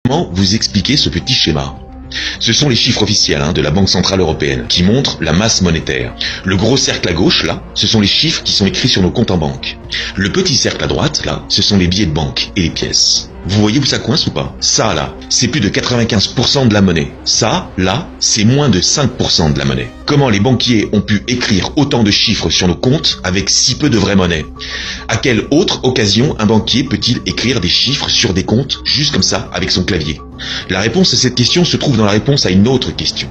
Comment vous expliquer ce petit schéma? Ce sont les chiffres officiels de la Banque Centrale Européenne qui montrent la masse monétaire. Le gros cercle à gauche, là, ce sont les chiffres qui sont écrits sur nos comptes en banque. Le petit cercle à droite, là, ce sont les billets de banque et les pièces. Vous voyez où ça coince ou pas? Ça, là, c'est plus de 95% de la monnaie. Ça, là, c'est moins de 5% de la monnaie. Comment les banquiers ont pu écrire autant de chiffres sur nos comptes avec si peu de vraie monnaie? À quelle autre occasion un banquier peut-il écrire des chiffres sur des comptes juste comme ça avec son clavier? La réponse à cette question se trouve dans la réponse à une autre question.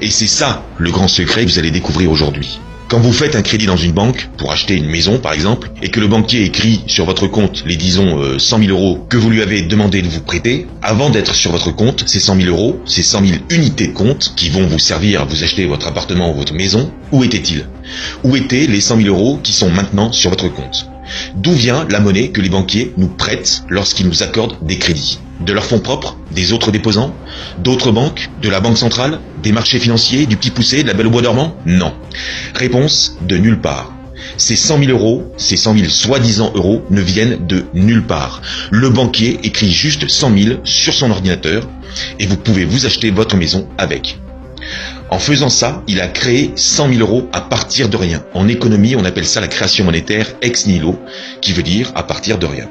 Et c'est ça le grand secret que vous allez découvrir aujourd'hui. Quand vous faites un crédit dans une banque, pour acheter une maison par exemple, et que le banquier écrit sur votre compte les 100 000 euros que vous lui avez demandé de vous prêter, avant d'être sur votre compte, ces 100 000 euros, ces 100 000 unités de compte qui vont vous servir à vous acheter votre appartement ou votre maison, où étaient-ils? Où étaient les 100 000 euros qui sont maintenant sur votre compte? D'où vient la monnaie que les banquiers nous prêtent lorsqu'ils nous accordent des crédits? De leurs fonds propres? Des autres déposants? D'autres banques? De la Banque Centrale? Des marchés financiers? Du Petit Poucet? De la Belle au Bois dormant? Non. Réponse: de nulle part. Ces 100 000 euros, ces 100 000 soi-disant euros ne viennent de nulle part. Le banquier écrit juste 100 000 sur son ordinateur et vous pouvez vous acheter votre maison avec. En faisant ça, il a créé 100 000 euros à partir de rien. En économie, on appelle ça la création monétaire ex nihilo, qui veut dire à partir de rien.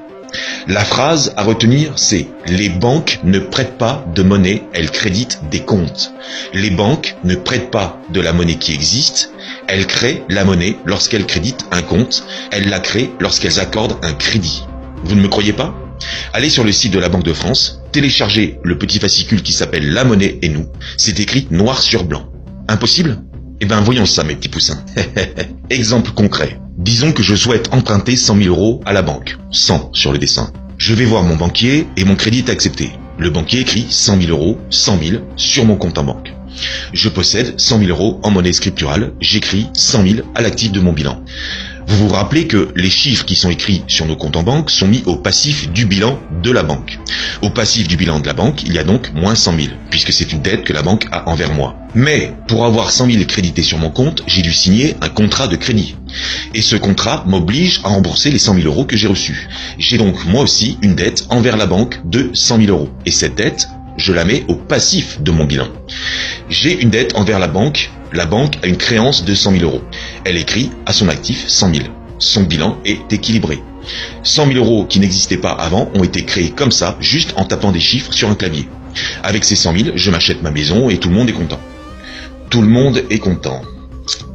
La phrase à retenir, c'est: les banques ne prêtent pas de monnaie, elles créditent des comptes. Les banques ne prêtent pas de la monnaie qui existe, elles créent la monnaie lorsqu'elles créditent un compte, elles la créent lorsqu'elles accordent un crédit. Vous ne me croyez pas? Allez sur le site de la Banque de France, téléchargez le petit fascicule qui s'appelle La monnaie et nous. C'est écrit noir sur blanc. Impossible? Eh bien voyons ça mes petits poussins. Exemple concret. Disons que je souhaite emprunter 100 000 euros à la banque. 100 sur le dessin. Je vais voir mon banquier et mon crédit est accepté. Le banquier écrit 100 000 euros, 100 000 sur mon compte en banque. Je possède 100 000 euros en monnaie scripturale. J'écris 100 000 à l'actif de mon bilan. Vous vous rappelez que les chiffres qui sont écrits sur nos comptes en banque sont mis au passif du bilan de la banque. Au passif du bilan de la banque, il y a donc moins 100 000, puisque c'est une dette que la banque a envers moi. Mais pour avoir 100 000 crédités sur mon compte, j'ai dû signer un contrat de crédit. Et ce contrat m'oblige à rembourser les 100 000 euros que j'ai reçus. J'ai donc moi aussi une dette envers la banque de 100 000 euros. Et cette dette, je la mets au passif de mon bilan. J'ai une dette envers la banque a une créance de 100 000 euros. Elle écrit à son actif 100 000. Son bilan est équilibré. 100 000 euros qui n'existaient pas avant ont été créés comme ça, juste en tapant des chiffres sur un clavier. Avec ces 100 000, je m'achète ma maison et tout le monde est content. Tout le monde est content.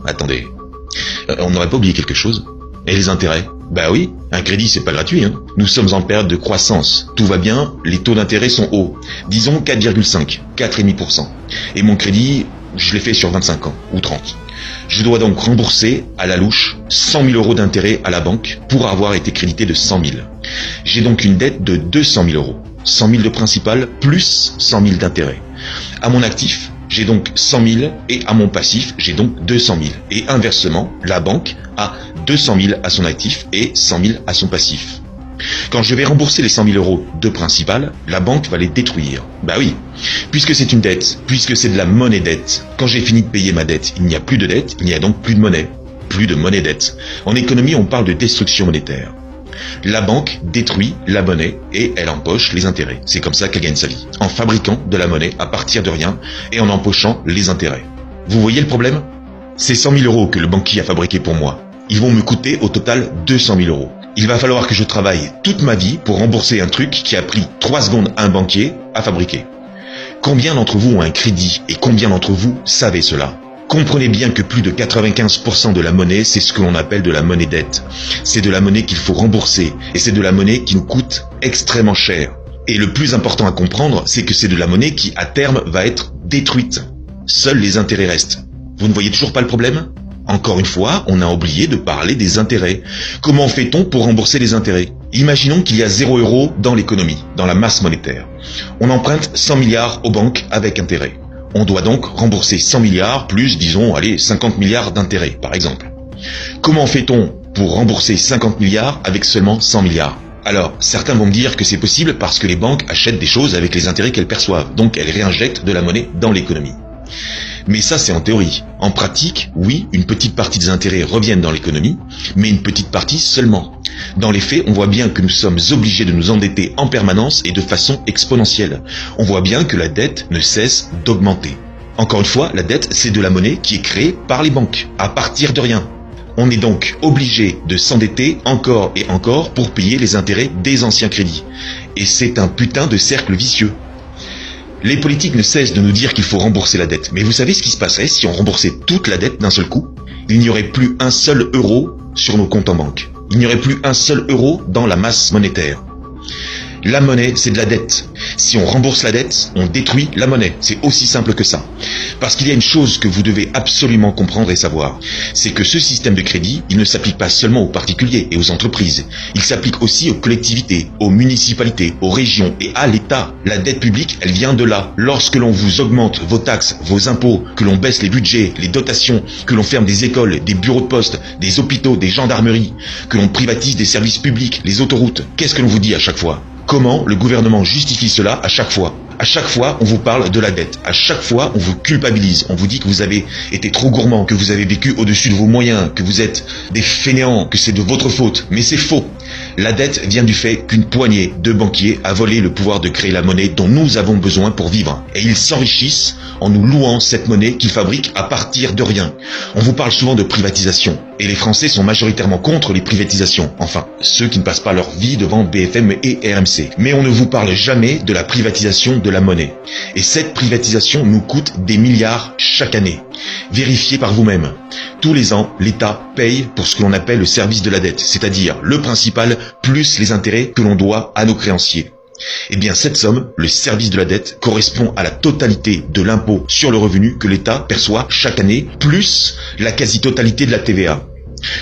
Attendez, on n'aurait pas oublié quelque chose? Et les intérêts? Bah oui, un crédit c'est pas gratuit. Nous sommes en période de croissance. Tout va bien, les taux d'intérêt sont hauts. Disons 4,5, 4,5%. Et mon crédit, je l'ai fait sur 25 ans, ou 30. Je dois donc rembourser, à la louche, 100 000 euros d'intérêt à la banque pour avoir été crédité de 100 000. J'ai donc une dette de 200 000 euros. 100 000 de principal plus 100 000 d'intérêt. À mon actif, j'ai donc 100 000 et à mon passif, j'ai donc 200 000. Et inversement, la banque a 200 000 à son actif et 100 000 à son passif. Quand je vais rembourser les 100 000 euros de principal, la banque va les détruire. Bah oui, puisque c'est une dette, puisque c'est de la monnaie dette. Quand j'ai fini de payer ma dette, il n'y a plus de dette, il n'y a donc plus de monnaie. Plus de monnaie dette. En économie, on parle de destruction monétaire. La banque détruit la monnaie et elle empoche les intérêts. C'est comme ça qu'elle gagne sa vie. En fabriquant de la monnaie à partir de rien et en empochant les intérêts. Vous voyez le problème? Ces 100 000 euros que le banquier a fabriqués pour moi, ils vont me coûter au total 200 000 euros. Il va falloir que je travaille toute ma vie pour rembourser un truc qui a pris 3 secondes à un banquier à fabriquer. Combien d'entre vous ont un crédit et combien d'entre vous savez cela? Comprenez bien que plus de 95% de la monnaie, c'est ce que l'on appelle de la monnaie dette. C'est de la monnaie qu'il faut rembourser et c'est de la monnaie qui nous coûte extrêmement cher. Et le plus important à comprendre, c'est que c'est de la monnaie qui, à terme, va être détruite. Seuls les intérêts restent. Vous ne voyez toujours pas le problème? Encore une fois, on a oublié de parler des intérêts. Comment fait-on pour rembourser les intérêts? Imaginons qu'il y a 0 € dans l'économie, dans la masse monétaire. On emprunte 100 milliards aux banques avec intérêt. On doit donc rembourser 100 milliards plus, disons, 50 milliards d'intérêts, par exemple. Comment fait-on pour rembourser 50 milliards avec seulement 100 milliards? Alors, certains vont me dire que c'est possible parce que les banques achètent des choses avec les intérêts qu'elles perçoivent, donc elles réinjectent de la monnaie dans l'économie. Mais ça, c'est en théorie. En pratique, oui, une petite partie des intérêts reviennent dans l'économie, mais une petite partie seulement. Dans les faits, on voit bien que nous sommes obligés de nous endetter en permanence et de façon exponentielle. On voit bien que la dette ne cesse d'augmenter. Encore une fois, la dette, c'est de la monnaie qui est créée par les banques, à partir de rien. On est donc obligé de s'endetter encore et encore pour payer les intérêts des anciens crédits. Et c'est un putain de cercle vicieux. Les politiques ne cessent de nous dire qu'il faut rembourser la dette. Mais vous savez ce qui se passerait si on remboursait toute la dette d'un seul coup? Il n'y aurait plus un seul euro sur nos comptes en banque. Il n'y aurait plus un seul euro dans la masse monétaire. La monnaie, c'est de la dette. Si on rembourse la dette, on détruit la monnaie. C'est aussi simple que ça. Parce qu'il y a une chose que vous devez absolument comprendre et savoir, c'est que ce système de crédit, il ne s'applique pas seulement aux particuliers et aux entreprises. Il s'applique aussi aux collectivités, aux municipalités, aux régions et à l'État. La dette publique, elle vient de là. Lorsque l'on vous augmente vos taxes, vos impôts, que l'on baisse les budgets, les dotations, que l'on ferme des écoles, des bureaux de poste, des hôpitaux, des gendarmeries, que l'on privatise des services publics, les autoroutes, qu'est-ce que l'on vous dit à chaque fois ? Comment le gouvernement justifie cela à chaque fois? À chaque fois, on vous parle de la dette. À chaque fois, on vous culpabilise. On vous dit que vous avez été trop gourmand, que vous avez vécu au-dessus de vos moyens, que vous êtes des fainéants, que c'est de votre faute. Mais c'est faux. La dette vient du fait qu'une poignée de banquiers a volé le pouvoir de créer la monnaie dont nous avons besoin pour vivre. Et ils s'enrichissent en nous louant cette monnaie qu'ils fabriquent à partir de rien. On vous parle souvent de privatisation. Et les Français sont majoritairement contre les privatisations. Enfin, ceux qui ne passent pas leur vie devant BFM et RMC. Mais on ne vous parle jamais de la privatisation de la monnaie. Et cette privatisation nous coûte des milliards chaque année. Vérifiez par vous-même. Tous les ans, l'État paye pour ce que l'on appelle le service de la dette, c'est-à-dire le principal plus les intérêts que l'on doit à nos créanciers. Eh bien, cette somme, le service de la dette, correspond à la totalité de l'impôt sur le revenu que l'État perçoit chaque année, plus la quasi-totalité de la TVA.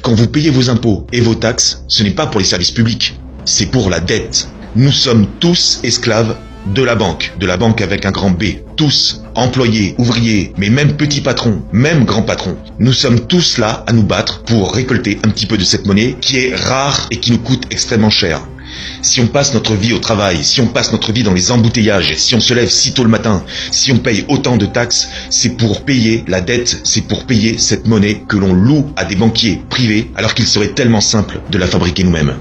Quand vous payez vos impôts et vos taxes, ce n'est pas pour les services publics, c'est pour la dette. Nous sommes tous esclaves de la banque avec un grand B. Tous, employés, ouvriers, mais même petits patrons, même grands patrons. Nous sommes tous là à nous battre pour récolter un petit peu de cette monnaie qui est rare et qui nous coûte extrêmement cher. Si on passe notre vie au travail, si on passe notre vie dans les embouteillages, si on se lève si tôt le matin, si on paye autant de taxes, c'est pour payer la dette, c'est pour payer cette monnaie que l'on loue à des banquiers privés alors qu'il serait tellement simple de la fabriquer nous-mêmes.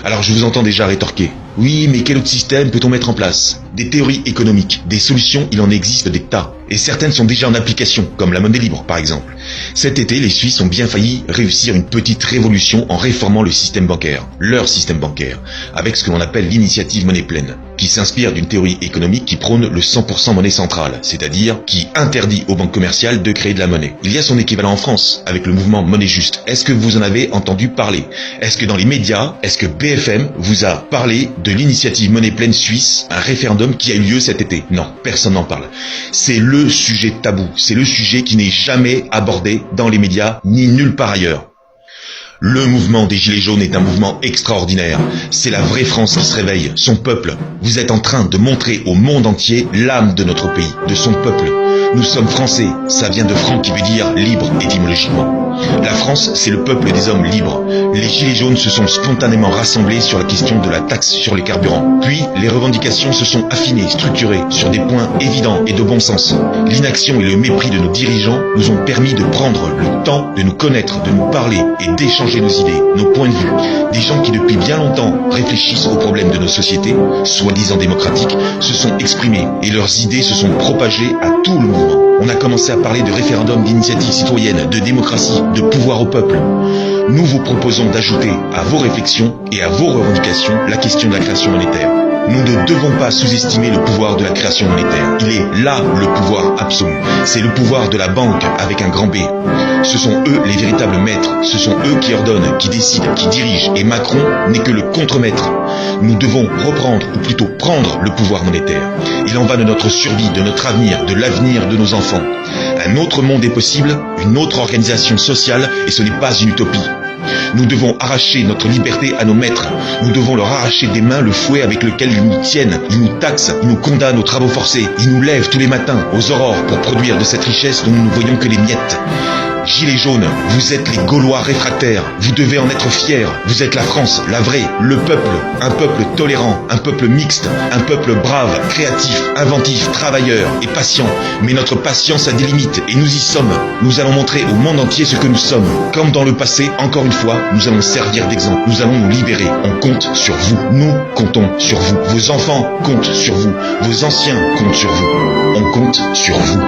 Alors je vous entends déjà rétorquer. Oui, mais quel autre système peut-on mettre en place? Des théories économiques, des solutions, il en existe des tas. Et certaines sont déjà en application, comme la monnaie libre par exemple. Cet été, les Suisses ont bien failli réussir une petite révolution en réformant le système bancaire, leur système bancaire, avec ce que l'on appelle l'initiative monnaie pleine, qui s'inspire d'une théorie économique qui prône le 100% monnaie centrale, c'est-à-dire qui interdit aux banques commerciales de créer de la monnaie. Il y a son équivalent en France, avec le mouvement Monnaie Juste. Est-ce que vous en avez entendu parler? Est-ce que dans les médias, est-ce que BFM vous a parlé de l'initiative monnaie pleine suisse, un référendum qui a eu lieu cet été? Non, personne n'en parle. C'est le sujet tabou, c'est le sujet qui n'est jamais abordé dans les médias ni nulle part ailleurs. Le mouvement des Gilets jaunes est un mouvement extraordinaire. C'est la vraie France qui se réveille, son peuple. Vous êtes en train de montrer au monde entier l'âme de notre pays, de son peuple. Nous sommes français, ça vient de franc qui veut dire libre étymologiquement. La France, c'est le peuple des hommes libres. Les Gilets jaunes se sont spontanément rassemblés sur la question de la taxe sur les carburants. Puis, les revendications se sont affinées, structurées, sur des points évidents et de bon sens. L'inaction et le mépris de nos dirigeants nous ont permis de prendre le temps de nous connaître, de nous parler et d'échanger nos idées, nos points de vue. Des gens qui depuis bien longtemps réfléchissent aux problèmes de nos sociétés, soi-disant démocratiques, se sont exprimés et leurs idées se sont propagées à tout le mouvement. On a commencé à parler de référendum, d'initiative citoyenne, de démocratie, de pouvoir au peuple. Nous vous proposons d'ajouter à vos réflexions et à vos revendications la question de la création monétaire. Nous ne devons pas sous-estimer le pouvoir de la création monétaire. Il est là le pouvoir absolu. C'est le pouvoir de la banque avec un grand B. Ce sont eux les véritables maîtres. Ce sont eux qui ordonnent, qui décident, qui dirigent. Et Macron n'est que le contre-maître. Nous devons reprendre, ou plutôt prendre le pouvoir monétaire. Il en va de notre survie, de notre avenir, de l'avenir de nos enfants. Un autre monde est possible, une autre organisation sociale, et ce n'est pas une utopie. Nous devons arracher notre liberté à nos maîtres. Nous devons leur arracher des mains le fouet avec lequel ils nous tiennent. Ils nous taxent, ils nous condamnent aux travaux forcés. Ils nous lèvent tous les matins aux aurores pour produire de cette richesse dont nous ne voyons que les miettes. Gilets jaunes, vous êtes les Gaulois réfractaires. Vous devez en être fiers. Vous êtes la France, la vraie, le peuple. Un peuple tolérant, un peuple mixte, un peuple brave, créatif, inventif, travailleur et patient. Mais notre patience a des limites et nous y sommes. Nous allons montrer au monde entier ce que nous sommes. Comme dans le passé, encore une fois, nous allons servir d'exemple. Nous allons nous libérer. On compte sur vous. Nous comptons sur vous. Vos enfants comptent sur vous. Vos anciens comptent sur vous. On compte sur vous.